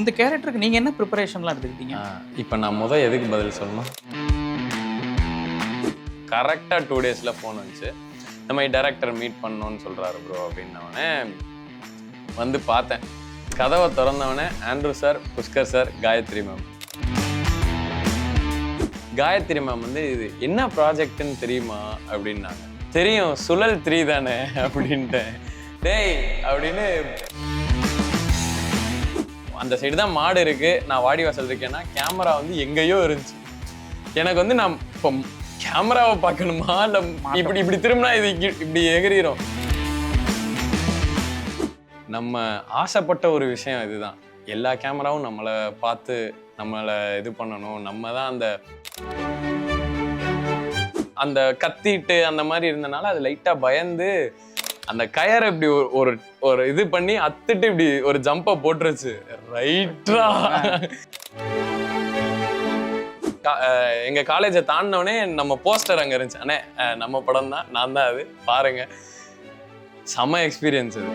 இந்த கேரக்டருக்கு நீங்கள் என்ன ப்ரிப்பரேஷன்லாம் எடுத்துக்கிட்டீங்க? இப்போ நான் எதுக்கு பதில் சொல்லணும்? கரெக்டாக 2 டேஸில் ஃபோன் வந்துச்சு. இந்த மாதிரி டைரக்டர் மீட் பண்ணணும்னு சொல்கிறாரு ப்ரோ அப்படின்னவனே வந்து பார்த்தேன். கதவை திறந்தவனே Andrew sir, Pushkar sir, Gayathri ma'am. Gayathri ma'am வந்து இது என்ன ப்ராஜெக்ட்னு தெரியுமா அப்படின்னாங்க. தெரியும், சுழல் 3 தானே அப்படின்ட்டேன். டேய் அப்படின்னு அந்த சைடு தான் மாடு இருக்கு, நான் வாடிவாசல் இருக்கேன்னா கேமரா வந்து எங்கேயோ இருந்துச்சு. எனக்கு வந்து நான் இப்போ கேமராவை பார்க்கணுமா இல்லை இப்படி இப்படி திரும்பினா இது இப்படி எகிரிடும். நம்ம ஆசைப்பட்ட ஒரு விஷயம் இதுதான். எல்லா கேமராவும் நம்மளை பார்த்து நம்மளை இது பண்ணணும். நம்ம தான் அந்த கத்திட்டு அந்த மாதிரி இருந்தனால அது லைட்டாக பயந்து அந்த கயரை இப்படி ஒரு இது பண்ணி அத்துட்டு இப்படி ஒரு ஜம்பை போட்டுருச்சு. ரைட்டா எங்க காலேஜை தாண்டினோடனே நம்ம போஸ்டர் அங்கே இருந்துச்சு. அண்ணே நம்ம படம் தான், நான் தான், அது பாருங்க. செம எக்ஸ்பீரியன்ஸ் இது.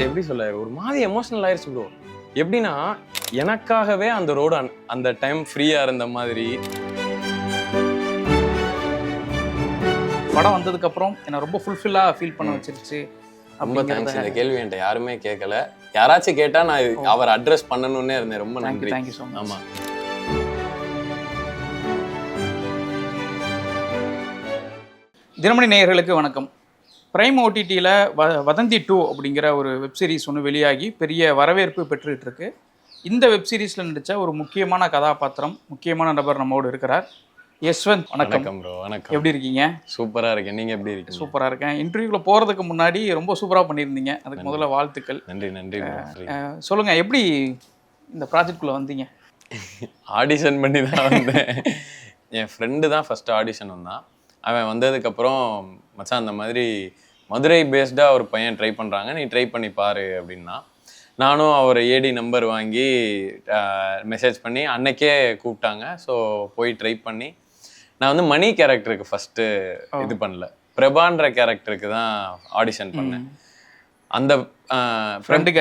எப்படி சொல்ல, ஒரு மாதிரி எமோஷனல் ஆயிடுச்சு ப்ரோ. எப்படின்னா எனக்காகவே அந்த ரோடு அந்த டைம் ஃப்ரீயா இருந்த மாதிரி. படம் வந்ததுக்கப்புறம் என்னை ரொம்ப ஃபுல்ஃபில்லாக ஃபீல் பண்ண வச்சிருச்சு. ரொம்ப தேங்க்ஸ். இந்த கேள்வி என்கிட்ட யாருமே கேட்கல. யாராச்சும் கேட்டா நான் அவர் அட்ரஸ் பண்ணணும்னே இருந்தேன். ரொம்ப நன்றி. Thank you so much. ஆமா. தினமணி நேயர்களுக்கு வணக்கம். பிரைம் ஓடிடியில் வதந்தி 2 அப்படிங்கிற ஒரு வெப்சீரிஸ் ஒன்று வெளியாகி பெரிய வரவேற்பு பெற்றுக்கிட்டு இருக்கு. இந்த வெப்சீரிஸில் நடித்த ஒரு முக்கியமான கதாபாத்திரம், முக்கியமான நபர் நம்மோடு இருக்கிறார். யஷ்வந்த், வணக்கம் ப்ரோ. வணக்கம். எப்படி இருக்கீங்க? சூப்பராக இருக்கேன். நீங்கள் எப்படி இருக்கீங்க? சூப்பராக இருக்கேன். இன்டர்வியூவில் போகிறதுக்கு முன்னாடி ரொம்ப சூப்பராக பண்ணியிருந்தீங்க. அதுக்கு முதல்ல வாழ்த்துக்கள். நன்றி நன்றி. சொல்லுங்கள், எப்படி இந்த ப்ராஜெக்ட்குள்ளே வந்தீங்க? ஆடிஷன் பண்ணி தான் வந்தேன். என் ஃப்ரெண்டு தான் ஃபஸ்ட்டு ஆடிஷன் வந்தான். அவன் வந்ததுக்கப்புறம் மச்சான் அந்த மாதிரி மதுரை பேஸ்டாக ஒரு பையன் ட்ரை பண்ணுறாங்க, நீ ட்ரை பண்ணி பாரு அப்படின்னா, நானும் அவர் ஏடி நம்பர் வாங்கி மெசேஜ் பண்ணி அன்னைக்கே கூப்பிட்டாங்க. ஸோ போய் ட்ரை பண்ணி நான் வந்து மணி கேரக்டருக்கு ஃபஸ்ட்டு இது பண்ணல, பிரபான்ற கேரக்டருக்கு தான் ஆடிஷன் பண்ணேன். அந்த ஃப்ரெண்டு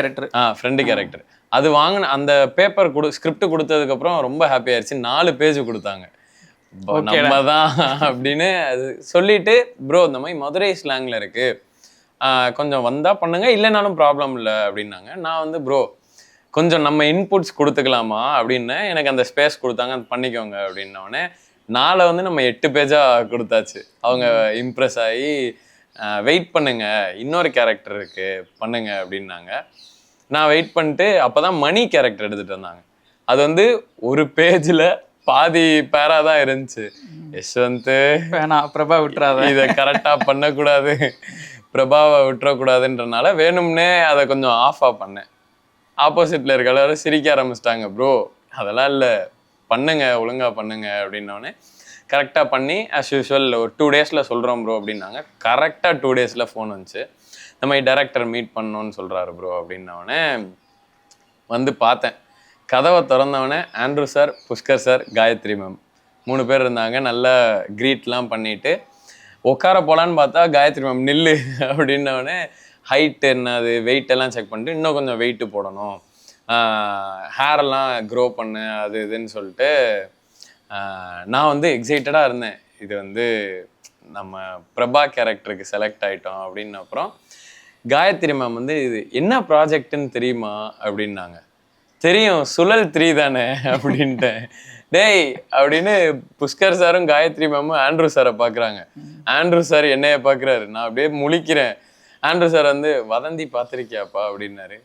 கேரக்டர் அது வாங்கின அந்த பேப்பர் ஸ்கிரிப்ட் கொடுத்ததுக்கப்புறம் ரொம்ப ஹாப்பி ஆயிடுச்சு. 4 பேஜ் கொடுத்தாங்க. நம்ம தான் அப்படின்னு அது சொல்லிட்டு, ப்ரோ இந்த மாதிரி மதுரை ஸ்லாங்கில் இருக்கு, கொஞ்சம் வந்தால் பண்ணுங்க, இல்லைனாலும் ப்ராப்ளம் இல்லை அப்படின்னாங்க. நான் வந்து ப்ரோ கொஞ்சம் நம்ம இன்புட்ஸ் கொடுத்துக்கலாமா அப்படின்னு எனக்கு அந்த ஸ்பேஸ் கொடுத்தாங்க. அது பண்ணிக்கோங்க அப்படின்னோடனே நாளை வந்து நம்ம 8 பேஜாக கொடுத்தாச்சு. அவங்க இம்ப்ரெஸ் ஆகி வெயிட் பண்ணுங்க, இன்னொரு கேரக்டர் இருக்கு பண்ணுங்க அப்படின்னாங்க. நான் வெயிட் பண்ணிட்டு அப்போ தான் மணி கேரக்டர் எடுத்துகிட்டு வந்தாங்க. அது வந்து ஒரு பேஜில் பாதி பேரா தான் இருந்துச்சு. யஷ்வந்த் பிரபா விட்டுறாத, இதை கரெக்டாக பண்ணக்கூடாது, பிரபாவை விட்டுறக்கூடாதுன்றனால வேணும்னே அதை கொஞ்சம் ஆஃபாக பண்ணேன். ஆப்போசிட்டில் இருக்க எல்லாரும் சிரிக்க ஆரம்பிச்சிட்டாங்க. ப்ரோ அதெல்லாம் இல்லை, பண்ணுங்க, ஒழுங்காக பண்ணுங்க அப்படின்னோடனே கரெக்டாக பண்ணி ஆஸ் யூஷுவல் ஒரு 2 டேஸில் சொல்கிறோம் ப்ரோ அப்படின்னாங்க. கரெக்டாக 2 டேஸில் ஃபோன் வந்துச்சு. இந்த மாதிரி டைரக்டர் மீட் பண்ணணும்னு சொல்கிறாரு ப்ரோ அப்படின்னோடனே வந்து பார்த்தேன். கதவை திறந்தவனே Andrew sir, Pushkar sir, Gayathri ma'am 3 பேர் இருந்தாங்க. நல்லா க்ரீட்லாம் பண்ணிவிட்டு உட்கார போகலான்னு பார்த்தா காயத்ரி மேம் நில்லு அப்படின்னோடனே ஹைட் என்னது வெயிட் எல்லாம் செக் பண்ணிட்டு, இன்னும் கொஞ்சம் வெயிட்டு போடணும், ஹேரெல்லாம் க்ரோ பண்ணு, அது இதுன்னு சொல்லிட்டு நான் வந்து எக்ஸைட்டடாக இருந்தேன். இது வந்து நம்ம பிரபா கேரக்டருக்கு செலக்ட் ஆகிட்டோம் அப்படின்னு. அப்புறம் காயத்ரி மேம் வந்து இது என்ன ப்ராஜெக்ட்னு தெரியுமா அப்படின்னாங்க. தெரியும், சுழல் 3 தானே அப்படின்ட்டேன். டேய் அப்படின்னு புஷ்கர் சாரும் காயத்ரி மேமும் ஆண்ட்ரூ சாரை பார்க்குறாங்க. ஆண்ட்ரூ சார் என்னைய பார்க்குறாரு. நான் அப்படியே முழிக்கிறேன். ஆண்ட்ரூ சார் வந்து வதந்தி பார்த்துருக்கியாப்பா அப்படின்னாரு.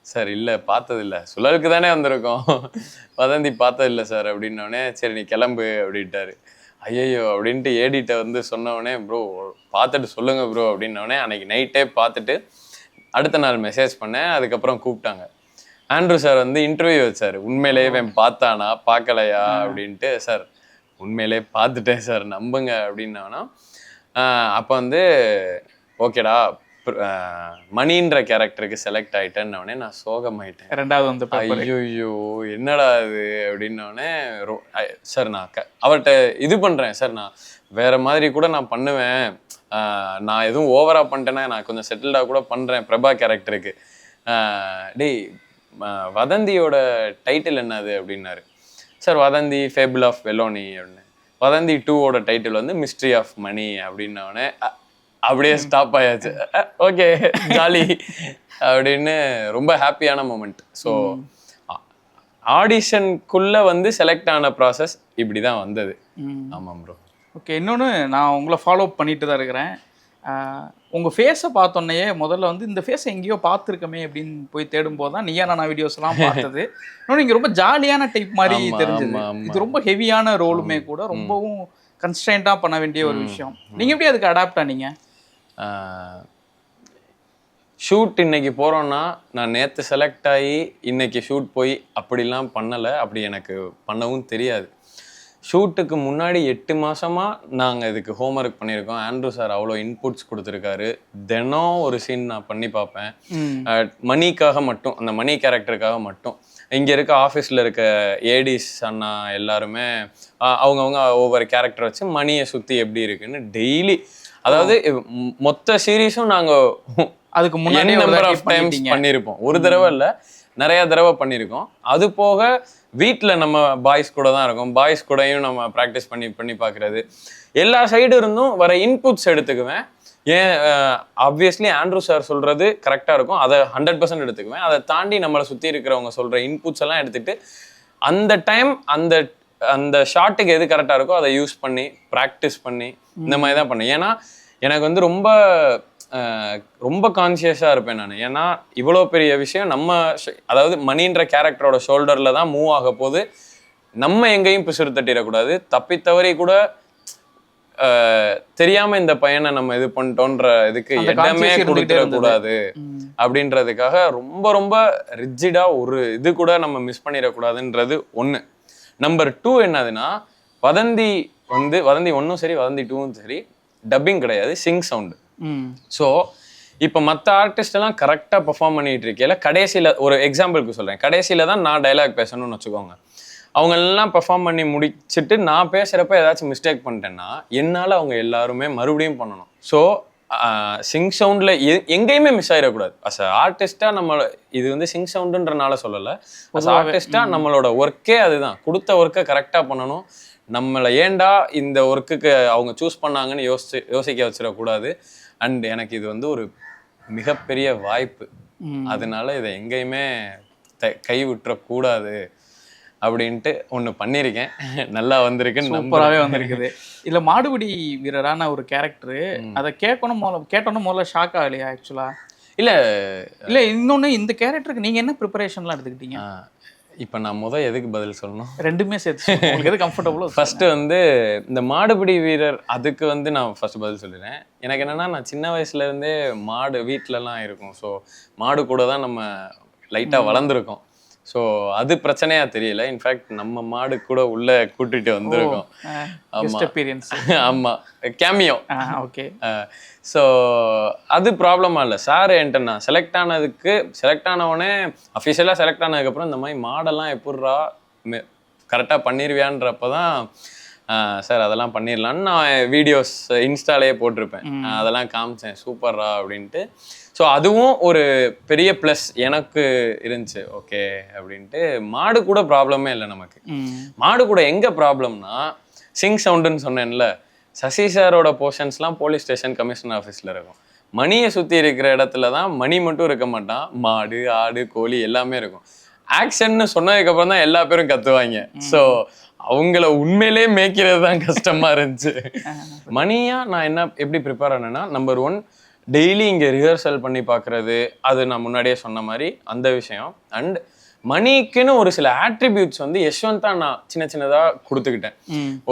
சார் இல்லை பார்த்ததில்லை, சுழலுக்கு தானே வந்திருக்கோம், வதந்தி பார்த்ததில்லை சார் அப்படின்னோடனே சரி நீ கிளம்பு அப்படின்ட்டாரு. ஐயோ அப்படின்ட்டு ஏடிட்ட வந்து சொன்னோடனே ப்ரோ பார்த்துட்டு சொல்லுங்க ப்ரோ அப்படின்னோடனே அன்னைக்கு நைட்டே பார்த்துட்டு அடுத்த நாள் மெசேஜ் பண்ணேன். அதுக்கப்புறம் கூப்பிட்டாங்க. ஆண்ட்ரூ சார் வந்து இன்டர்வியூ வச்சார். உண்மையிலேயே இவன் பார்த்தானா பார்க்கலையா அப்படின்ட்டு. சார் உண்மையிலே பார்த்துட்டேன் சார், நம்புங்க அப்படின்னானா. அப்போ வந்து ஓகேடா மணின்ற கேரக்டருக்கு செலக்ட் ஆகிட்டேன்னொடனே நான் சோகமாயிட்டேன். 2வது வந்து ஐயோ என்னடா இது அப்படின்னோடனே சார் நான் அவர்கிட்ட இது பண்ணுறேன் சார், நான் வேறு மாதிரி கூட நான் பண்ணுவேன், நான் எதுவும் ஓவராக பண்ணிட்டேன்னா நான் கொஞ்சம் செட்டில்டாக கூட பண்ணுறேன் பிரபா கேரக்டருக்கு. டேய் வதந்தியோட டைட்டில் என்னது அப்படின்னாரு. சார் வதந்தி ஃபேபிள் ஆஃப் வெலோனி அப்படின்னு. வதந்தி 2ஓட டைட்டில் வந்து மிஸ்ட்ரி ஆஃப் மணி அப்படின்னோடனே அப்படியே ஸ்டாப் ஆயாச்சு. ஓகே ஜாலி அப்படின்னு ரொம்ப ஹாப்பியான மூமெண்ட். ஸோ ஆடிஷனுக்குள்ள வந்து செலக்ட் ஆன ப்ராசஸ் இப்படி தான் வந்தது. ஆமாம் ப்ரோ. ஓகே, இன்னொன்று நான் உங்களை ஃபாலோ பண்ணிட்டு தான் இருக்கிறேன். உங்கள் ஃபேஸை பார்த்தோன்னே முதல்ல வந்து இந்த ஃபேஸை எங்கேயோ பார்த்துருக்கமே அப்படின்னு போய் தேடும்போது தான் நீயா நானா வீடியோஸ்லாம் பார்த்தது. இன்னொன்று நீங்கள் ரொம்ப ஜாலியான டைப் மாதிரி தெரிஞ்சது. இது ரொம்ப ஹெவியான ரோலுமே கூட, ரொம்பவும் கன்ஸ்டன்ட்டாக பண்ண வேண்டிய ஒரு விஷயம். நீங்கள் எப்படி அதுக்கு அடாப்ட் ஆனீங்க? ஷூட் இன்னைக்கு போகிறோன்னா நான் நேற்று செலக்ட் ஆகி இன்னைக்கு ஷூட் போய் அப்படிலாம் பண்ணலை. அப்படி எனக்கு பண்ணவும் தெரியாது. ஷூட்டுக்கு முன்னாடி 8 மாதமாக நாங்கள் இதுக்கு ஹோம்ஒர்க் பண்ணியிருக்கோம். ஆண்ட்ரூ சார் அவ்வளோ இன்புட்ஸ் கொடுத்துருக்காரு. தினம் ஒரு சீன் நான் பண்ணி பார்ப்பேன். மணிக்காக மட்டும், அந்த மணி கேரக்டருக்காக மட்டும். இங்கே இருக்க ஆஃபீஸில் இருக்க ஏடிஸ் அண்ணா எல்லாருமே அவங்கவுங்க ஒவ்வொரு கேரக்டர் வச்சு மணியை சுற்றி எப்படி இருக்குன்னு டெய்லி, அதாவது மொத்த சீரீஸும் நாங்கள் அதுக்கு முன்னாடி நம்பர் ஆஃப் டைம்ஸ் பண்ணியிருப்போம். ஒரு தடவை இல்லை, நிறைய தடவை பண்ணியிருக்கோம். அது போக வீட்டில் நம்ம பாய்ஸ் கூட தான் இருக்கோம். பாய்ஸ் கூடயும் நம்ம ப்ராக்டிஸ் பண்ணி பார்க்குறது. எல்லா சைடு இருந்தும் வர இன்புட்ஸ் எடுத்துக்குவேன். ஏன் ஆப்வியஸ்லி ஆண்ட்ரூ சார் சொல்கிறது கரெக்டாக இருக்கும், அதை 100% எடுத்துக்குவேன். அதை தாண்டி நம்மளை சுற்றி இருக்கிறவங்க சொல்கிற இன்புட்ஸ் எல்லாம் எடுத்துகிட்டு அந்த டைம் அந்த அந்த ஷாட்டுக்கு எது கரெக்டாக இருக்கோ அதை யூஸ் பண்ணி ப்ராக்டிஸ் பண்ணி இந்த மாதிரி தான் பண்ணேன். ஏன்னா எனக்கு வந்து ரொம்ப கான்சியஸாக இருப்பேன் நான். ஏன்னா இவ்வளோ பெரிய விஷயம் நம்ம, அதாவது மணின்ற கேரக்டரோட ஷோல்டரில் தான் மூவ் ஆக போது. நம்ம எங்கேயும் பிசுறு தட்டிடக்கூடாது. தப்பித்தவரை கூட தெரியாமல் இந்த பையனை நம்ம இது பண்ணிட்டோன்ற இதுக்கு இடமே கொடுத்துடக்கூடாது அப்படின்றதுக்காக ரொம்ப ரிஜிடாக ஒரு இது கூட நம்ம மிஸ் பண்ணிடக்கூடாதுன்றது ஒன்று. நம்பர் 2 என்னதுன்னா, வதந்தி 1ம் சரி வதந்தி 2ம் சரி டப்பிங் கிடையாது, சிங் சவுண்டு. ஸோ இப்போ மற்ற ஆர்டிஸ்ட் எல்லாம் கரெக்டாக பெர்ஃபார்ம் பண்ணிட்டு இருக்கையில கடைசியில் ஒரு எக்ஸாம்பிளுக்கு சொல்கிறேன், கடைசியில் தான் நான் டைலாக் பேசணும்னு வச்சுக்கோங்க. அவங்க எல்லாம் பெர்ஃபார்ம் பண்ணி முடிச்சுட்டு நான் பேசுகிறப்ப ஏதாச்சும் மிஸ்டேக் பண்ணிட்டேன்னா என்னால் அவங்க எல்லாருமே மறுபடியும் பண்ணணும். ஸோ சிங் சவுண்டில் எங்கேயுமே மிஸ் ஆகிடக்கூடாது. அஸ் ஆர்டிஸ்டாக நம்ம இது வந்து சிங் சவுண்டுன்றனால சொல்லலை, அஸ் ஆர்டிஸ்டாக நம்மளோட ஒர்க்கே அதுதான். கொடுத்த ஒர்க்கை கரெக்டாக பண்ணணும். நம்மளை ஏண்டா இந்த ஒர்க்குக்கு அவங்க சூஸ் பண்ணாங்கன்னு யோசிக்க வச்சிடக்கூடாது. அண்ட் எனக்கு இது வந்து ஒரு மிகப்பெரிய வாய்ப்பு. அதனால இதை எங்கேயுமே கை விட்டுறக்கூடாது அப்படின்ட்டு ஒன்று பண்ணியிருக்கேன். நல்லா வந்திருக்குன்னு, சூப்பராகவே வந்திருக்குது. இல்லை, மாடுபிடி வீரரான ஒரு கேரக்டரு, அதை கேட்டோன்னு முதல்ல ஷாக் ஆகலையா ஆக்சுவலா? இல்லை இன்னொன்று, இந்த கேரக்டருக்கு நீங்கள் என்ன ப்ரிப்பரேஷன்லாம் எடுத்துக்கிட்டீங்க? இப்போ நான் எதுக்கு பதில் சொல்லணும்? ரெண்டுமே சேர்த்து எது கம்ஃபர்டபுளோ. ஃபர்ஸ்ட்டு வந்து இந்த மாடுபிடி வீரர், அதுக்கு வந்து நான் ஃபர்ஸ்ட் பதில் சொல்லிடுறேன். எனக்கு என்னென்னா, நான் சின்ன வயசுலேருந்தே மாடு வீட்டிலலாம் இருக்கும். ஸோ மாடு கூட தான் நம்ம லைட்டாக வளர்ந்துருக்கோம். ஸோ அது பிரச்சனையாக தெரியல. இன்ஃபேக்ட் நம்ம மாடு கூட உள்ளே கூட்டிகிட்டு வந்திருக்கோம். ஆமாம், கேமியோ. ஓகே. ஸோ அது ப்ராப்ளமாக இல்லை. சார் என்கிட்ட நான் செலக்ட் ஆனவொடனே அஃபிஷியலாக செலக்ட் ஆனதுக்கப்புறம் இந்த மாதிரி மாடெல்லாம் எப்பட்றா கரெக்டாக பண்ணிடுவியான்றப்ப தான் சார் அதெல்லாம் பண்ணிடலான்னு நான் வீடியோஸ் இன்ஸ்டாலேயே போட்டிருப்பேன். அதெல்லாம் காமிச்சேன், சூப்பர்ரா அப்படின்ட்டு. ஸோ அதுவும் ஒரு பெரிய ப்ளஸ் எனக்கு இருந்துச்சு. ஓகே அப்படின்ட்டு. மாடு கூட ப்ராப்ளமே இல்லை நமக்கு. மாடு கூட எங்கே ப்ராப்ளம்னா, சிங் சவுண்டுன்னு சொன்னேன்ல, சசி சாரோட போர்ஷன்ஸ்லாம் போலீஸ் ஸ்டேஷன் கமிஷனர் ஆஃபீஸில் இருக்கும். மணியை சுற்றி இருக்கிற இடத்துல தான் மணி மட்டும் இருக்க மாட்டான், மாடு ஆடு கோழி எல்லாமே இருக்கும். ஆக்ஷன்னு சொன்னதுக்கப்புறம் தான் எல்லா பேரும் கத்துவாங்க. ஸோ அவங்கள உண்மையிலே மேய்க்கிறது தான் கஷ்டமா இருந்துச்சு. மணியா நான் எப்படி ப்ரிப்பேர் ஆனேன்னா, நம்பர் 1 டெய்லி இங்கே ரிஹர்சல் பண்ணி பார்க்குறது, அது நான் முன்னாடியே சொன்ன மாதிரி அந்த விஷயம். அண்ட் மணிக்குன்னு ஒரு சில ஆட்ரிபியூட்ஸ் வந்து யஷ்வந்தா நான் சின்னதாக கொடுத்துக்கிட்டேன்.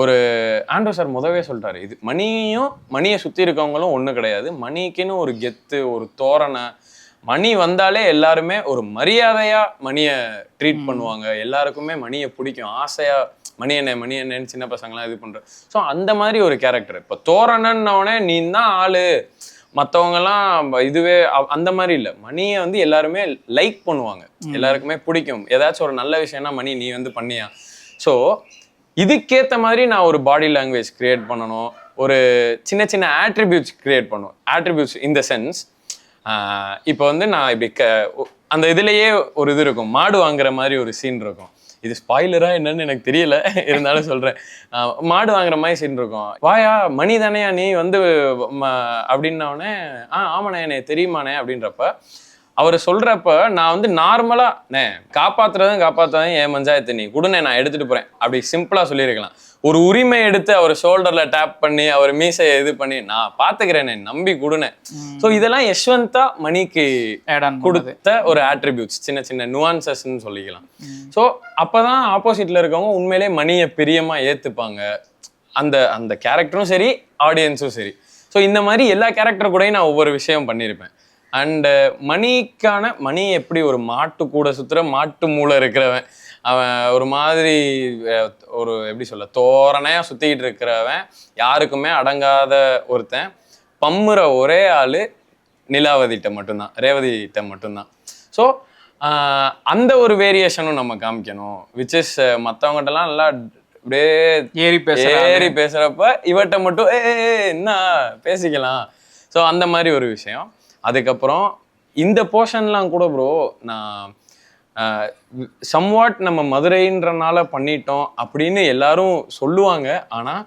ஒரு ஆண்ட்ரூ சார் முதவே சொல்லிட்டாரு, இது மணியை சுற்றி இருக்கவங்களும் ஒன்றும் கிடையாது. மணிக்குன்னு ஒரு கெத்து, ஒரு தோரணை. மணி வந்தாலே எல்லாருமே ஒரு மரியாதையாக மணியை ட்ரீட் பண்ணுவாங்க. எல்லாருக்குமே மணியை பிடிக்கும், ஆசையாக மணி என்னன்னு சின்ன பசங்களாம் இது பண்ணுற. ஸோ அந்த மாதிரி ஒரு கேரக்டர். இப்போ தோரணன்னோடனே நீ தான் ஆளு, மற்றவங்கலாம் இதுவே அந்த மாதிரி இல்லை. மணியை வந்து எல்லாருமே லைக் பண்ணுவாங்க, எல்லாருக்குமே பிடிக்கும். ஏதாச்சும் ஒரு நல்ல விஷயம்னா மணி நீ வந்து பண்ணியா. ஸோ இதுக்கேற்ற மாதிரி நான் ஒரு பாடி லாங்குவேஜ் கிரியேட் பண்ணணும், ஒரு சின்ன ஆட்ரிபியூட்ஸ் கிரியேட் பண்ணுவேன். ஆட்ரிபியூட்ஸ் இன் த சென்ஸ், இப்போ வந்து நான் இப்படி அந்த இதுலயே ஒரு இது இருக்கும், மாடு வாங்குற மாதிரி ஒரு சீன் இருக்கும். இது ஸ்பாயிலரா என்னன்னு எனக்கு தெரியல, இருந்தாலும் சொல்றேன். மாடு வாங்குற மாதிரி சீன் இருக்கும். வாயா மணி தானையா நீ வந்து அப்படின்னோடனே ஆமாண்ணே எனக்கு தெரியுமாண்ணே அப்படின்றப்ப அவர் சொல்றப்ப நான் வந்து நார்மலா காப்பாத்துறதும் என் பஞ்சாயத்து, நீ கொடுனே நான் எடுத்துட்டு போறேன் அப்படி சிம்பிளா சொல்லியிருக்கலாம். ஒரு உரிமை எடுத்து அவர் ஷோல்டர்ல டேப் பண்ணி அவர் மீசையை இது பண்ணி நான் பாத்துக்கிறேன் நம்பி கொடுனேன். ஸோ இதெல்லாம் யஷ்வந்தா மணிக்கு கொடுத்த ஒரு ஆட்ரிபியூட்ஸ், சின்ன சின்ன நுவான்சஸ்ன்னு சொல்லிக்கலாம். ஸோ அப்பதான் ஆப்போசிட்ல இருக்கவங்க உண்மையிலே மணியை பிரியமா ஏத்துப்பாங்க. அந்த அந்த கேரக்டரும் சரி ஆடியன்ஸும் சரி. ஸோ இந்த மாதிரி எல்லா கேரக்டர் கூடயும் நான் ஒவ்வொரு விஷயம் பண்ணியிருப்பேன். அண்ட் மணி எப்படி ஒரு மாட்டு கூட சுத்துற மாட்டு மூளை இருக்கிறவன், அவன் ஒரு மாதிரி ஒரு எப்படி சொல்ல தோரணையா சுத்திக்கிட்டு இருக்கிறவன், யாருக்குமே அடங்காத ஒருத்தன், பம்முற ஒரே ஆளு நிலாவதிட்ட மட்டும்தான், ரேவதிட்ட மட்டும்தான். ஸோ அந்த ஒரு வேரியேஷனும் நம்ம காமிக்கணும். விச் இஸ் மற்றவங்ககிட்டலாம் நல்லா அப்படியே ஏறி பேசுறப்ப இவட்ட மட்டும் என்ன பேசிக்கலாம். ஸோ அந்த மாதிரி ஒரு விஷயம். அதுக்கப்புறம் இந்த போர்ஷன்லாம் கூட ப்ரோ நான் சம்வாட் நம்ம மதுரைன்றனால பண்ணிட்டோம் அப்படின்னு எல்லாரும் சொல்லுவாங்க. ஆனால்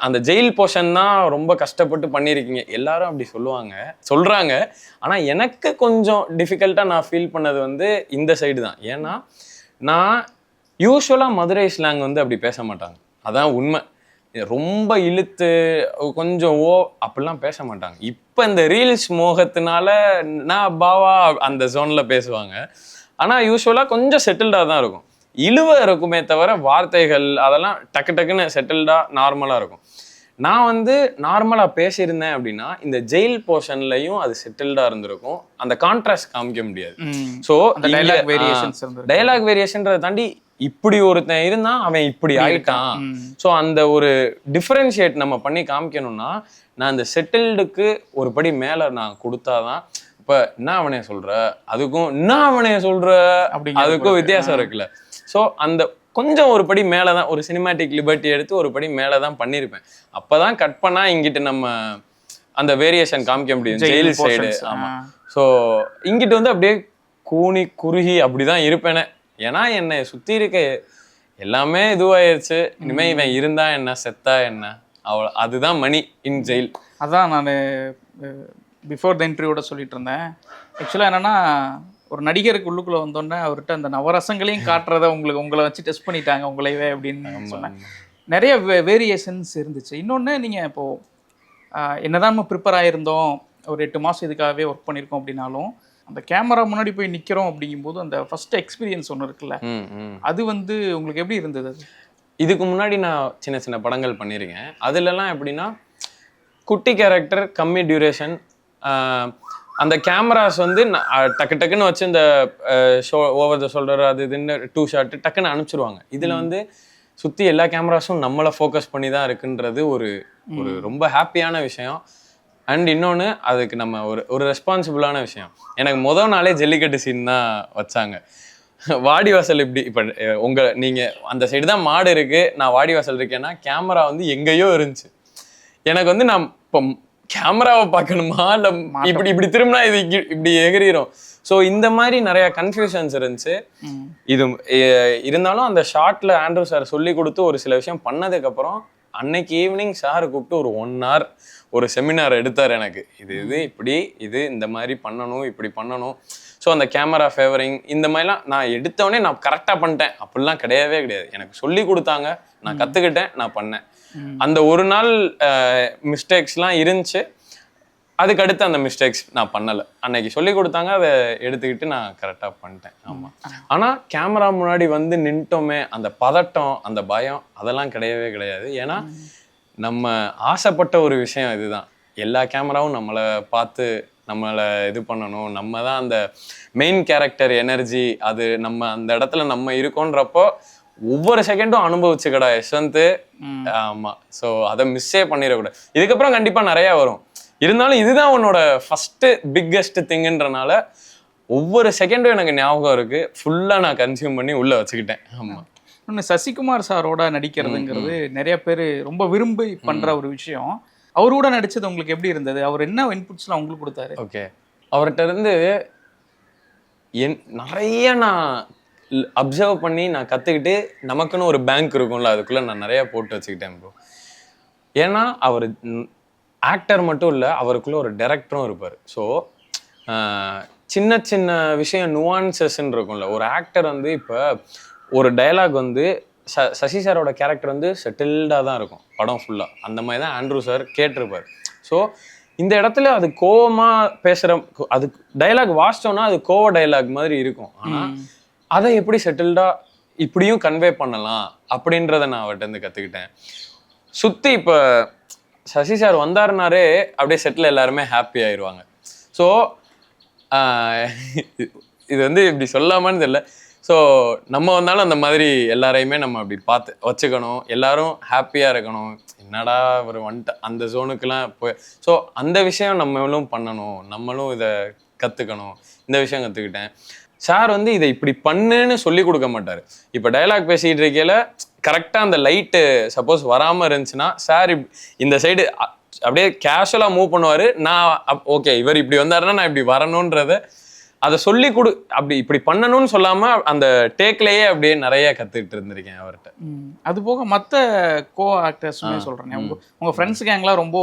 அந்த ஜெயில் போர்ஷன் தான் ரொம்ப கஷ்டப்பட்டு பண்ணியிருக்கீங்க எல்லாரும் அப்படி சொல்கிறாங்க. ஆனால் எனக்கு கொஞ்சம் டிஃபிகல்ட்டாக நான் ஃபீல் பண்ணது வந்து இந்த சைடு தான். ஏன்னா நான் யூஸ்வலாக மதுரை ஸ்லாங் வந்து அப்படி பேச மாட்டாங்க, அதான் உண்மை. ரொம்ப இழுத்து கொஞ்சம் அப்படிலாம் பேச மாட்டாங்க. இப்போ இந்த ரீல்ஸ் மோகத்தினால நான் பாவா அந்த ஜோனில் பேசுவாங்க. ஆனால் யூஸ்வலாக கொஞ்சம் செட்டில்டாக தான் இருக்கும். இழுவை இருக்குமே தவிர வார்த்தைகள் அதெல்லாம் டக்கு டக்குன்னு செட்டில்டாக நார்மலாக இருக்கும். நான் வந்து நார்மலாக பேசியிருந்தேன் அப்படின்னா இந்த ஜெயில் போர்ஷன்லையும் அது செட்டில்டாக இருந்திருக்கும். அந்த கான்ட்ராஸ்ட் காமிக்க முடியாது. ஸோ டைலாக் வேரியேஷன்றதை தாண்டி இப்படி ஒருத்தன் இருந்தான் அவன் இப்படி ஆயிட்டான். ஸோ அந்த ஒரு டிஃபரன்ஷியேட் நம்ம பண்ணி காமிக்கணும்னா நான் அந்த செட்டில்டுக்கு ஒரு படி மேலே நான் கொடுத்தாதான். இப்போ என்ன அவனே சொல்ற அதுக்கும் என்ன அவனே சொல்ற அதுக்கும் வித்தியாசம் இருக்குல்ல. ஸோ அந்த கொஞ்சம் ஒரு படி மேலே தான், ஒரு சினிமேட்டிக் லிபர்ட்டி எடுத்து ஒரு படி மேலே தான் பண்ணியிருப்பேன். அப்போதான் கட் பண்ணா இங்கிட்டு நம்ம அந்த வேரியேஷன் காமிக்க முடியும் ஜெயில் சைடு. ஆமாம். ஸோ இங்கிட்டு வந்து அப்படியே கூனி குறுகி அப்படிதான் இருப்பேனே. ஏன்னா என்னை சுற்றி இருக்க எல்லாமே இதுவாயிருச்சு. இனிமேல் இவன் இருந்தா என்ன செத்தா என்ன, அவ்வளோ. அதுதான் மணி இன் ஜெயில். அதான் நான் பிஃபோர் த இன்டர்வியூட சொல்லிட்டு இருந்தேன். ஆக்சுவலாக என்னன்னா ஒரு நடிகருக்கு உள்ளுக்குள்ளே வந்தோடனே அவர்கிட்ட அந்த நவரசங்களையும் காட்டுறத உங்களை வச்சு டெஸ்ட் பண்ணிட்டாங்க உங்களையவே அப்படின்னு சொன்னேன். நிறைய வேரியேஷன்ஸ் இருந்துச்சு. இன்னொன்று நீங்கள் இப்போது என்னதான் நம்ம ப்ரிப்பேர் ஆகிருந்தோம், ஒரு 8 மாதம் இதுக்காகவே ஒர்க் பண்ணியிருக்கோம் அப்படின்னாலும் அந்த கேமரா முன்னாடி போய் நிற்கிறோம் அப்படிங்கும்போது அந்த ஃபர்ஸ்ட் எக்ஸ்பீரியன்ஸ் ஒன்று இருக்குல்ல, அது வந்து உங்களுக்கு எப்படி இருந்தது? அது இதுக்கு முன்னாடி நான் சின்ன சின்ன படங்கள் பண்ணியிருக்கேன். அதுலலாம் எப்படின்னா குட்டி கேரக்டர், கம்மி டியூரேஷன், அந்த கேமராஸ் வந்து டக்கு டக்குன்னு வச்சு இந்த ஓவர் த ஷோல்டர் அது இதுன்னு 2 ஷாட் டக்குன்னு அனுப்பிச்சிருவாங்க. இதில் வந்து சுற்றி எல்லா கேமராஸும் நம்மளை ஃபோக்கஸ் பண்ணி தான் இருக்குன்றது ஒரு ஒரு ரொம்ப ஹாப்பியான விஷயம். அண்ட் இன்னொன்று அதுக்கு நம்ம ஒரு ரெஸ்பான்சிபிளான விஷயம். எனக்கு முதல் நாளே ஜல்லிக்கட்டு சீன் தான் வச்சாங்க. வாடிவாசல் இப்படி இப்போ நீங்கள் அந்த சைடு தான் மாடு இருக்குது, நான் வாடிவாசல் இருக்கேன்னா கேமரா வந்து எங்கேயோ இருந்துச்சு. எனக்கு வந்து நான் இப்போ கேமராவை பார்க்கணுமா இல்லை இப்படி திரும்பினா இது இப்படி எகிரிடும். ஸோ இந்த மாதிரி நிறைய கன்ஃபியூஷன்ஸ் இருந்துச்சு. இது இருந்தாலும் அந்த ஷார்ட்ல ஆண்ட்ரூ சார் சொல்லி கொடுத்து ஒரு சில விஷயம் பண்ணதுக்கப்புறம் அன்னைக்கு ஈவினிங் சார் கூப்பிட்டு ஒரு 1 hour ஒரு செமினார் எடுத்தார் எனக்கு. இது இப்படி இது இந்த மாதிரி பண்ணணும், இப்படி பண்ணணும். ஸோ அந்த கேமரா ஃபேவரிங் இந்த மாதிரிலாம் நான் எடுத்தோடனே நான் கரெக்டாக பண்ணிட்டேன் அப்படிலாம் கிடையவே கிடையாது. எனக்கு சொல்லி கொடுத்தாங்க, நான் கற்றுக்கிட்டேன், நான் பண்ணேன். அந்த ஒரு நாள் மிஸ்டேக்ஸ்லாம் இருந்துச்சு. அதுக்கு அடுத்து அந்த மிஸ்டேக்ஸ் நான் பண்ணலை. அன்னைக்கு சொல்லி கொடுத்தாங்க, அதை எடுத்துக்கிட்டு நான் கரெக்டாக பண்ணிட்டேன். ஆமாம். ஆனால் கேமரா முன்னாடி வந்து நின்ட்டோமே அந்த பதட்டம், அந்த பயம் அதெல்லாம் கிடையவே கிடையாது. ஏன்னா நம்ம ஆசைப்பட்ட ஒரு விஷயம் இதுதான். எல்லா கேமராவும் நம்மளை பார்த்து நம்மளை இது பண்ணணும், நம்ம தான் அந்த மெயின் கேரக்டர் எனர்ஜி, அது நம்ம அந்த இடத்துல நம்ம இருக்கோன்றப்போ ஒவ்வொரு செகண்டும் அனுபவிச்சுக்கடா யஷ்வந்த். ஆமா. ஸோ அதை மிஸ்ஸே பண்ணிடக்கூடாது. இதுக்கப்புறம் கண்டிப்பா நிறைய வரும். இருந்தாலும் இதுதான் உன்னோட ஃபர்ஸ்ட் பிக்கெஸ்ட் திங்குன்றனால ஒவ்வொரு செகண்டும் எனக்கு ஞாபகம் இருக்கு. ஃபுல்லா நான் கன்சியூம் பண்ணி உள்ள வச்சுக்கிட்டேன். ஆமா. இன்னொன்று சசிகுமார் சாரோட நடிக்கிறதுங்கிறது நிறைய பேர் ரொம்ப விரும்பி பண்ற ஒரு விஷயம். அவரோட நடிச்சது உங்களுக்கு எப்படி இருந்தது? அவர் என்ன இன்புட்ஸ்லாம் உங்களுக்கு கொடுத்தாரு? ஓகே, அவர்கிட்ட இருந்து நிறைய நான் அப்சர்வ் பண்ணி நான் கற்றுக்கிட்டு நமக்குன்னு ஒரு பேங்க் இருக்கும்ல, அதுக்குள்ளே நான் நிறையா போட்டு வச்சுக்கிட்டேன் ப்ரோ. ஏன்னா அவர் ஆக்டர் மட்டும் இல்லை, அவருக்குள்ள ஒரு டைரக்டரும் இருப்பார். ஸோ சின்ன சின்ன விஷயம் நுவான்சஸ்ன்னு இருக்கும்ல. ஒரு ஆக்டர் வந்து இப்போ ஒரு டயலாக் வந்து சசி சாரோட கேரக்டர் வந்து செட்டில்டாக தான் இருக்கும் படம் ஃபுல்லாக. அந்த மாதிரி தான் ஆண்ட்ரூ சார் கேட்டிருப்பார். ஸோ இந்த இடத்துல அது கோவமாக பேசுகிற அது டைலாக் வாசிச்சோன்னா அது கோவ டைலாக் மாதிரி இருக்கும். ஆனால் அதை எப்படி செட்டில்டாக இப்படியும் கன்வே பண்ணலாம் அப்படின்றத நான் அவர்கிட்ட இருந்து கற்றுக்கிட்டேன். சுற்றி இப்போ சசி சார் வந்தாருனாரே அப்படியே செட்டில் எல்லாருமே ஹாப்பி ஆயிடுவாங்க. ஸோ இது வந்து இப்படி சொல்லாமான்னு தெரியல. ஸோ நம்ம வந்தாலும் அந்த மாதிரி எல்லாரையுமே நம்ம அப்படி பார்த்து வச்சுக்கணும், எல்லாரும் ஹாப்பியாக இருக்கணும். என்னடா ஒரு வந்துட்டு அந்த ஜோனுக்கெல்லாம் போய் ஸோ அந்த விஷயம் நம்மளும் பண்ணணும், நம்மளும் இதை கற்றுக்கணும். இந்த விஷயம் கற்றுக்கிட்டேன். சார் வந்து இதை இப்படி பண்ணுன்னு சொல்லி கொடுக்க மாட்டார். இப்போ டைலாக் பேசிக்கிட்டு இருக்கையில கரெக்டாக அந்த லைட்டு சப்போஸ் வராமல் இருந்துச்சுன்னா சார் இந்த சைடு அப்படியே கேஷுவலாக மூவ் பண்ணுவார். நான் ஓகே இவர் இப்படி வந்தாருன்னா நான் இப்படி வரணுன்றத அதை சொல்லி கொடு, அப்படி இப்படி பண்ணணும்னு சொல்லாமல் அந்த டேக்லேயே அப்படியே நிறைய கற்றுக்கிட்டு இருந்திருக்கேன் அவர்கிட்ட. அது போக மற்ற கோ ஆக்டர்ஸுமே சொல்கிறேன், உங்கள் ஃப்ரெண்ட்ஸ் கேங்லாம் ரொம்ப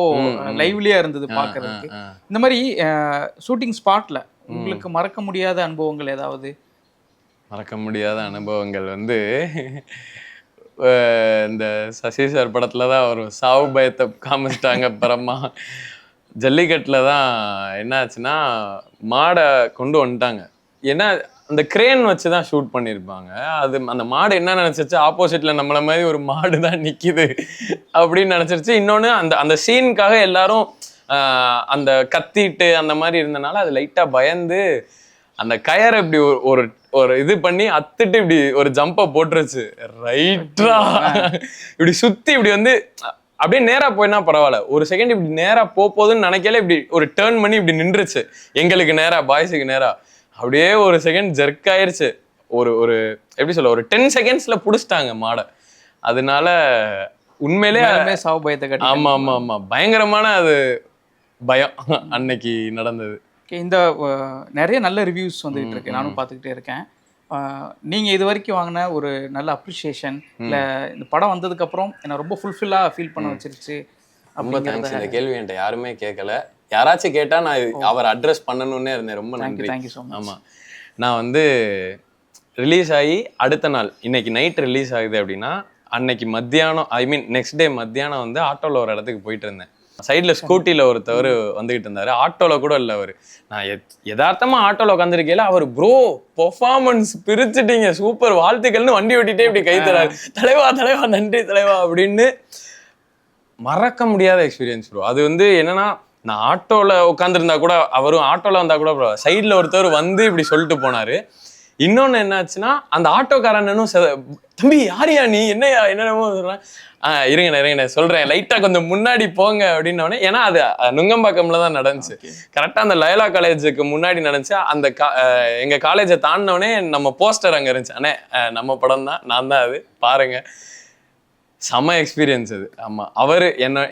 லைவ்லியாக இருந்தது பார்க்குறதுக்கு. இந்த மாதிரி ஷூட்டிங் ஸ்பாட்டில் உங்களுக்கு மறக்க முடியாத அனுபவங்கள் ஏதாவது? மறக்க முடியாத அனுபவங்கள் வந்து இந்த சசி சார் படத்தில் தான் ஒரு சாவு பயத்தை காமிச்சிட்டாங்க. அப்புறமா ஜல்லிக்கட்டில் தான் என்ன ஆச்சுன்னா மாடை கொண்டு வந்துட்டாங்க. ஏன்னா அந்த கிரேன் வச்சு தான் ஷூட் பண்ணியிருப்பாங்க. அது அந்த மாடு என்ன நினச்சிருச்சு, ஆப்போசிட்டில் நம்மளை மாதிரி ஒரு மாடு தான் நிற்கிது அப்படின்னு நினச்சிருச்சு. இன்னொன்று அந்த சீனுக்காக எல்லாரும் அந்த கத்திட்டு அந்த மாதிரி இருந்தனால அது லைட்டாக பயந்து அந்த கயரை இப்படி ஒரு ஒரு இது பண்ணி அத்துட்டு இப்படி ஒரு ஜம்பை போட்டுருச்சு. ரைட்டா இப்படி சுற்றி இப்படி வந்து அப்படியே நேராக போயினா பரவாயில்ல, ஒரு செகண்ட் இப்படி நேராக போகுதுன்னு நினைக்கல இப்படி ஒரு டேர்ன் பண்ணி இப்படி நின்றுச்சு எங்களுக்கு நேராக, பாய்ஸுக்கு நேராக. அப்படியே ஒரு செகண்ட் ஜெர்க் ஆயிடுச்சு. ஒரு எப்படி சொல்ல, ஒரு 10 செகண்ட்ஸில் பிடிச்சிட்டாங்க மாடை. அதனால உண்மையிலே சாவு பயத்தை கட்டி. ஆமாம் ஆமாம் ஆமாம், பயங்கரமான அது பயம் அன்னைக்கு நடந்தது. இந்த நிறைய நல்ல ரிவ்யூஸ் வந்துகிட்டு இருக்கு, நானும் பார்த்துக்கிட்டே இருக்கேன். நீங்கள் இது வரைக்கும் வாங்கின ஒரு நல்ல அப்ரிஷியேஷன் இல்லை இந்த படம் வந்ததுக்கப்புறம் என்னை ரொம்ப ஃபுல்ஃபில்லாக ஃபீல் பண்ண வச்சிருச்சு? ரொம்ப தேங்க்ஸ். இந்த கேள்வி என்கிட்ட யாருமே கேட்கல. யாராச்சும் கேட்டால் நான் அவர் அட்ரஸ் பண்ணணுன்னே இருந்தேன். ரொம்ப நன்றி. Thank you so much. ஆமாம், நான் வந்து ரிலீஸ் ஆகி அடுத்த நாள் இன்னைக்கு நைட் ரிலீஸ் ஆகுது அப்படின்னா அன்னைக்கு மத்தியானம், ஐ மீன் நெக்ஸ்ட் டே மத்தியானம் வந்து ஆட்டோவில் ஒரு இடத்துக்கு போயிட்டு இருந்தேன். சைடில் ஸ்கூட்டியில் ஒருத்தவர் வந்துகிட்டு இருந்தார். ஆட்டோவில் கூட இல்லை அவர். நான் யதார்த்தமாக ஆட்டோவில் உட்காந்துருக்கையில அவர் ப்ரோ பெர்ஃபார்மன்ஸ் பிரிச்சுட்டீங்க, சூப்பர், வாழ்த்துக்கள்னு வண்டி ஓட்டிகிட்டே இப்படி கை தராரு. தலைவா தலைவா நன்றி தலைவா அப்படின்னு. மறக்க முடியாத எக்ஸ்பீரியன்ஸ் ப்ரோ. அது வந்து என்னன்னா, நான் ஆட்டோவில் உட்காந்துருந்தா கூட, அவரும் ஆட்டோவில் வந்தால் கூட ப்ரோ, சைடில் ஒருத்தர் வந்து இப்படி சொல்லிட்டு போனார். இன்னொன்று என்னாச்சுன்னா, அந்த ஆட்டோக்காரனும் தம்பி யாரையா நீ, என்னையா என்னென்னமோ சொல்கிறேன். இருங்கண்ணே சொல்கிறேன், லைட்டாக கொஞ்சம் முன்னாடி போங்க அப்படின்னோடனே. ஏன்னா அது நுங்கம்பாக்கம்ல தான் நடந்துச்சு. கரெக்டாக அந்த லயலா காலேஜுக்கு முன்னாடி நடந்துச்சு. அந்த எங்கள் காலேஜை தாண்டினோடனே நம்ம போஸ்டர் அங்கே இருந்துச்சு. அண்ணே நம்ம படம் தான், நான் தான் அது, பாருங்க. செம எக்ஸ்பீரியன்ஸ் அது. ஆமாம், அவர் என்ன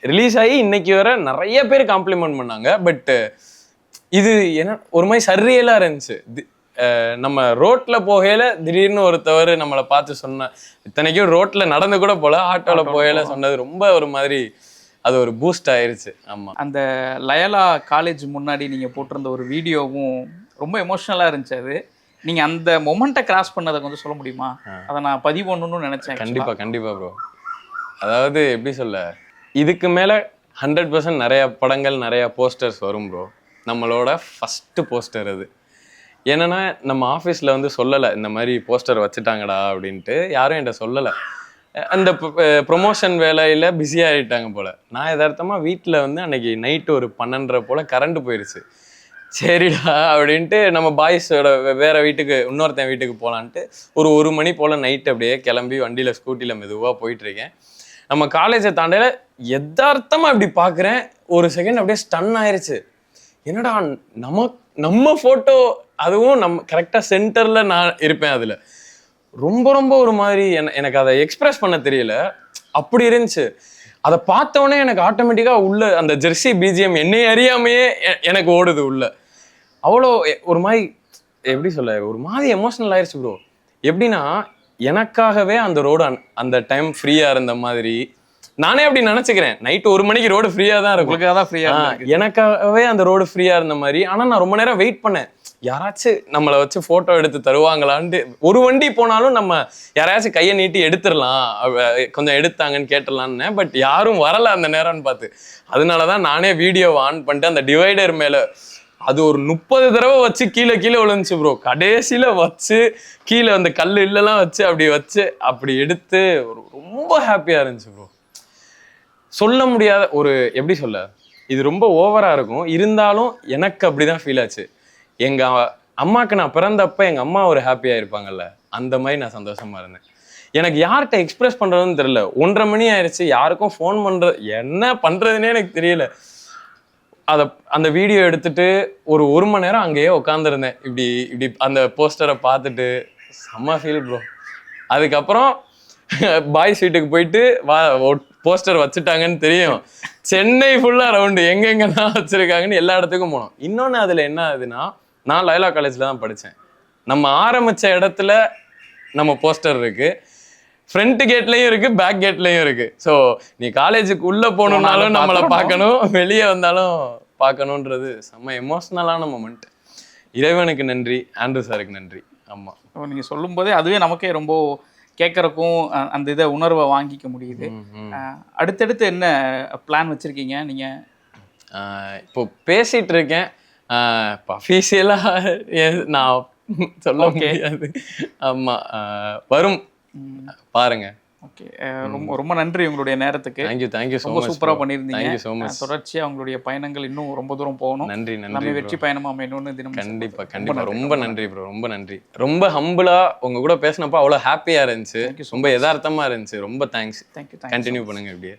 ரிலீஸ் ஆகி இன்னைக்கு வர நிறைய பேர் காம்ப்ளிமெண்ட் பண்ணாங்க. பட் இது என்ன ஒரு மாதிரி சர்ரியலாக இருந்துச்சு. நம்ம ரோட்ல போகையில திடீர்னு ஒருத்தவர் நம்மளை பார்த்து சொன்ன, இத்தனைக்கும் ரோட்ல நடந்து கூட போல, ஆட்டோல போகையில சொன்னது ரொம்ப ஒரு மாதிரி அது ஒரு பூஸ்ட் ஆயிருச்சு. ஆமா, அந்த லயலா காலேஜ் முன்னாடி நீங்க போட்டிருந்த ஒரு வீடியோவும் ரொம்ப எமோஷனலா இருந்துச்சு. அது நீங்க அந்த மொமெண்ட்டை கிராஸ் பண்ணதை கொஞ்சம் சொல்ல முடியுமா? அதை நான் பதிவு பண்ணணும்னு நினைச்சேன். கண்டிப்பா கண்டிப்பா ப்ரோ. அதாவது எப்படி சொல்ல, இதுக்கு மேல 100% நிறைய படங்கள் நிறைய போஸ்டர்ஸ் வரும் ப்ரோ. நம்மளோட ஃபர்ஸ்ட் போஸ்டர் அது. என்னன்னா, நம்ம ஆஃபீஸில் வந்து சொல்லலை இந்த மாதிரி போஸ்டர் வச்சுட்டாங்கடா அப்படின்ட்டு, யாரும் என்கிட்ட சொல்லலை. அந்த ப்ரொமோஷன் வேலையில் பிஸியாகிட்டாங்க போல். நான் எதார்த்தமாக வீட்டில் வந்து அன்னைக்கு நைட்டு ஒரு 12:30 போல் கரண்ட் போயிடுச்சு. சரிடா அப்படின்ட்டு நம்ம பாய்ஸோட வேறு வீட்டுக்கு, இன்னொருத்தன் வீட்டுக்கு போகலான்ட்டு ஒரு 1 மணி போல் நைட்டு அப்படியே கிளம்பி வண்டியில் ஸ்கூட்டியில் மெதுவாக போயிட்டுருக்கேன். நம்ம காலேஜை தாண்டையில் யதார்த்தமாக இப்படி பார்க்குறேன், ஒரு செகண்ட் அப்படியே ஸ்டன் ஆயிடுச்சு. என்னடா நம்ம ஃபோட்டோ, அதுவும் நம்ம கரெக்டாக சென்டரில் நான் இருப்பேன். அதில் ரொம்ப ரொம்ப ஒரு மாதிரி எனக்கு அதை எக்ஸ்பிரஸ் பண்ண தெரியல, அப்படி இருந்துச்சு. அதை பார்த்தோன்னே எனக்கு ஆட்டோமேட்டிக்காக உள்ள அந்த ஜெர்சி பிஜிஎம் என்னை அறியாமையே எனக்கு ஓடுது உள்ள. அவ்வளோ ஒரு மாதிரி எப்படி சொல்ல ஒரு மாதிரி எமோஷனல் ஆயிடுச்சு ப்ரோ. எப்படின்னா எனக்காகவே அந்த ரோடு அந்த டைம் ஃப்ரீயா இருந்த மாதிரி நானே அப்படி நினைச்சுக்கிறேன். நைட் 1 மணிக்கு ரோடு ஃப்ரீயா தான் இருக்கும். உங்களுக்காக தான் ஃப்ரீயா எனக்காகவே அந்த ரோடு ஃப்ரீயா இருந்த மாதிரி. ஆனா நான் ரொம்ப நேரம் வெயிட் பண்ணேன், யாராச்சும் நம்மளை வச்சு போட்டோ எடுத்து தருவாங்களான்ட்டு. ஒரு வண்டி போனாலும் நம்ம யாராச்சும் கையை நீட்டி எடுத்துடலாம், கொஞ்சம் எடுத்தாங்கன்னு கேட்டுடலான்னு. பட் யாரும் வரல அந்த நேரம்னு பார்த்து. அதனாலதான் நானே வீடியோவை ஆன் பண்ணிட்டு அந்த டிவைடர் மேல அது ஒரு 30 தடவை வச்சு கீழே விழுந்துச்சு ப்ரோ. கடைசியில வச்சு கீழே அந்த கல் இல்லெல்லாம் வச்சு அப்படி எடுத்து ரொம்ப ஹாப்பியா இருந்துச்சு ப்ரோ. சொல்ல முடியாத ஒரு எப்படி சொல்ல, இது ரொம்ப ஓவரா இருக்கும், இருந்தாலும் எனக்கு அப்படிதான் ஃபீல் ஆச்சு. எங்க அம்மாக்கு நான் பிறந்தப்ப எங்க அம்மா ஒரு ஹாப்பியா இருப்பாங்கல்ல, அந்த மாதிரி நான் சந்தோஷமா இருந்தேன். எனக்கு யார்கிட்ட எக்ஸ்பிரஸ் பண்றதுன்னு தெரியல. 1:30 மணி ஆயிடுச்சு, யாருக்கும் ஃபோன் பண்றது என்ன பண்றதுன்னே எனக்கு தெரியல. அந்த வீடியோ எடுத்துட்டு ஒரு மணி நேரம் அங்கேயே உட்காந்துருந்தேன். இப்படி அந்த போஸ்டரை பார்த்துட்டு செம்ம ஃபீல் ப்ரோ. அதுக்கப்புறம் பாய்ஸ் வீட்டுக்கு போயிட்டு போஸ்டர் வச்சுட்டாங்கன்னு தெரியும். சென்னை ஃபுல்லா ரவுண்டு எங்கெங்கெல்லாம் வச்சிருக்காங்கன்னு எல்லா இடத்துக்கும் போனோம். இன்னொன்னு அதுல என்ன ஆகுதுன்னா, நான் லயோலா காலேஜ்ல தான் படித்தேன். நம்ம ஆரம்பிச்ச இடத்துல நம்ம போஸ்டர் இருக்கு, ஃப்ரண்ட் கேட்லயும் இருக்கு, பேக் கேட்லயும் இருக்கு. ஸோ நீ காலேஜுக்கு உள்ள போகணும்னாலும் நம்மளை பார்க்கணும், வெளியே வந்தாலும் பார்க்கணுன்றது செம்ம எமோஷ்னலான மொமெண்ட். இறைவனுக்கு நன்றி, ஆண்ட்ரூ சாருக்கு நன்றி. ஆமா, நீங்க சொல்லும் போதே அதுவே நமக்கே ரொம்ப கேட்கறக்கும் அந்த இதை உணர்வை வாங்கிக்க முடியுது. அடுத்தடுத்து என்ன பிளான் வச்சிருக்கீங்க நீங்க? இப்போ பேசிட்டு இருக்கேன். அஃபீஷியலா நான் சொல்ல முடியாது. ஆமா, வரும், பாருங்க. ஓகே, ரொம்ப நன்றி உங்களுடைய நேரத்துக்கு. Thank you so much. சூப்பரா பண்ணியிருந்தீங்க. Thank you so much. தொடர்ச்சியா உங்களுடைய பயணங்கள் இன்னும் ரொம்ப தூரம் போகணும். நன்றி. நம்ம வெற்றி பயணமா அமையணும்னு தினம். கண்டிப்பா ரொம்ப நன்றி ப்ரோ, ரொம்ப நன்றி. ரொம்ப ஹம்பிளா உங்க கூட பேசினப்போ அவ்வளோ ஹாப்பியா இருந்துச்சு, ரொம்ப யதார்த்தமா இருந்துச்சு. ரொம்ப தேங்க்ஸ். தேங்க்யூ. கண்டினியூ பண்ணுங்க இப்படியே.